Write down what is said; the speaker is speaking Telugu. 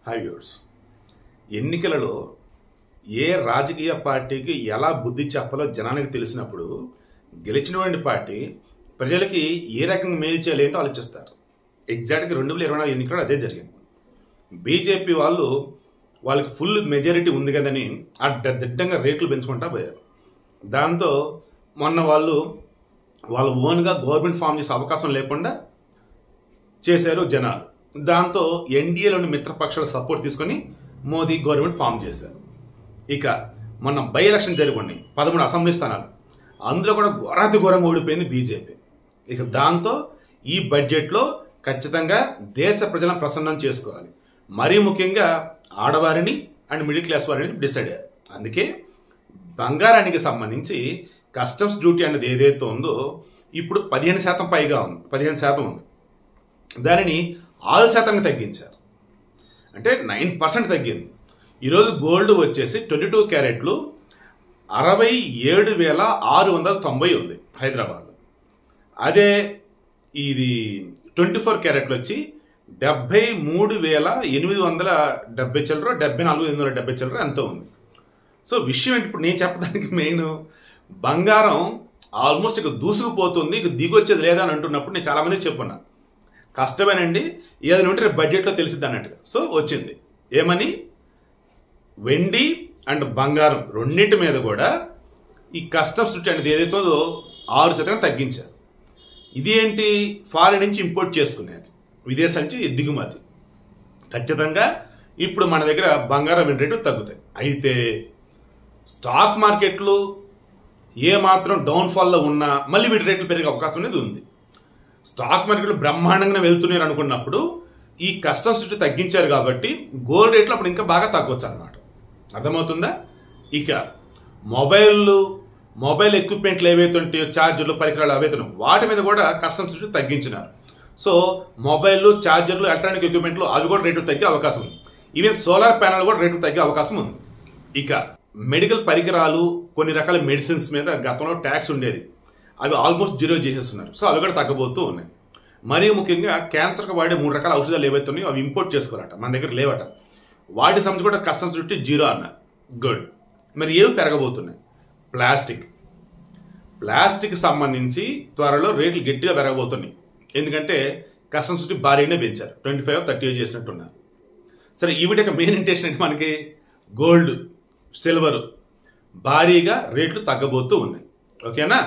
హాయ్ వ్యూవర్స్, ఎన్నికలలో ఏ రాజకీయ పార్టీకి ఎలా బుద్ధి చెప్పాలో జనానికి తెలిసినప్పుడు గెలిచినటువంటి పార్టీ ప్రజలకి ఏ రకంగా మేలు చేయాలి ఏంటో ఆలోచిస్తారు. ఎగ్జాక్ట్గా 2024 ఎన్నికల్లో అదే జరిగింది. బీజేపీ వాళ్ళకి ఫుల్ మెజారిటీ ఉంది కదని దిట్టంగా రేట్లు పెంచుకుంటా పోయారు. దాంతో మొన్న వాళ్ళ ఓన్గా గవర్నమెంట్ ఫామ్ చేసే అవకాశం లేకుండా చేశారు జనాలు. దాంతో ఎన్డీఏలోని మిత్రపక్షాల సపోర్ట్ తీసుకొని మోదీ గవర్నమెంట్ ఫామ్ చేశారు. ఇక మొన్న బై ఎలక్షన్ జరుగున్నాయి 13 అసెంబ్లీ స్థానాలు, అందులో కూడా ఘోరంగా ఓడిపోయింది బీజేపీ. ఇక దాంతో ఈ బడ్జెట్లో ఖచ్చితంగా దేశ ప్రజలను ప్రసన్నం చేసుకోవాలి, మరీ ముఖ్యంగా ఆడవారిని అండ్ మిడిల్ క్లాస్ వారిని డిసైడ్ అయ్యారు. అందుకే బంగారానికి సంబంధించి కస్టమ్స్ డ్యూటీ అనేది ఏదైతే ఉందో ఇప్పుడు 15% పైగా ఉంది, 15% ఉంది. దానిని 6% తగ్గించారు, అంటే 9% తగ్గింది. ఈరోజు గోల్డ్ వచ్చేసి 22 క్యారెట్లు 67,690 ఉంది హైదరాబాద్లో. అదే ఇది 24 క్యారెట్లు వచ్చి 73,870 చిల్లర, 74,870 చిల్లర ఎంతో ఉంది. సో విషయం ఏంటి, ఇప్పుడు నేను చెప్పడానికి మెయిన్ బంగారం ఆల్మోస్ట్ ఇక దూసుకుపోతుంది, ఇక దిగొచ్చేది లేదా అని అంటున్నప్పుడు నేను చాలామందికి చెప్పున్నా, కష్టమేనండి, ఏదైనా ఉంటే రేపు బడ్జెట్లో తెలిసిద్ది అన్నట్టుగా. సో వచ్చింది ఏమని, వెండి అండ్ బంగారం రెండింటి మీద కూడా ఈ కస్టమ్స్ డ్యూటీ అనేది ఏదైతే 6% తగ్గించారు. ఇది ఏంటి, ఫారిన్ నుంచి ఇంపోర్ట్ చేసుకునేది, విదేశాల నుంచి దిగుమతి. ఖచ్చితంగా ఇప్పుడు మన దగ్గర బంగారం రేట్లు తగ్గుతాయి. అయితే స్టాక్ మార్కెట్లు ఏమాత్రం డౌన్ఫాల్లో ఉన్నా మళ్ళీ వీటి రేట్లు పెరిగే అవకాశం అనేది ఉంది. స్టాక్ మార్కెట్లు బ్రహ్మాండంగా వెళ్తున్నారు అనుకున్నప్పుడు ఈ కస్టమ్స్ డ్యూటీ తగ్గించారు కాబట్టి గోల్డ్ రేట్లు అప్పుడు ఇంకా బాగా తగ్గొచ్చు అన్నమాట. అర్థమవుతుందా? ఇక మొబైల్ ఎక్విప్మెంట్లు ఏవైతే ఉంటాయో, ఛార్జర్లు, పరికరాలు ఏవైతే వాటి మీద కూడా కస్టమ్స్ డ్యూటీ తగ్గించినారు. సో మొబైల్, ఛార్జర్లు, ఎలక్ట్రానిక్ ఎక్విప్మెంట్లు అవి కూడా రేట్లు తగ్గే అవకాశం ఉంది. ఈవెన్ సోలార్ ప్యానల్ కూడా రేట్లు తగ్గే అవకాశం ఉంది. ఇక మెడికల్ పరికరాలు, కొన్ని రకాల మెడిసిన్స్ మీద గతంలో ట్యాక్స్ ఉండేది, అవి ఆల్మోస్ట్ జీరో చేసేస్తున్నారు. సో అవి కూడా తగ్గబోతూ ఉన్నాయి. మరీ ముఖ్యంగా క్యాన్సర్కి వాడే 3 రకాల ఔషధాలు ఏవైతే ఉన్నాయో అవి ఇంపోర్ట్ చేసుకోవాలట, మన దగ్గర లేవట. వాటి సంబంధించి కూడా కస్టమ్స్ డ్యూటీ జీరో అన్నారు. గుడ్. మరి ఏవి పెరగబోతున్నాయి? ప్లాస్టిక్ సంబంధించి త్వరలో రేట్లు గట్టిగా పెరగబోతున్నాయి. ఎందుకంటే కస్టమ్స్ డ్యూటీ భారీగానే పెంచారు, 25-30 చేసినట్టున్నారు. సరే, వీటికి మెయిన్ ఇంటెన్షన్ అంటే మనకి గోల్డ్, సిల్వర్ భారీగా రేట్లు తగ్గబోతూ ఉన్నాయి. ఓకేనా?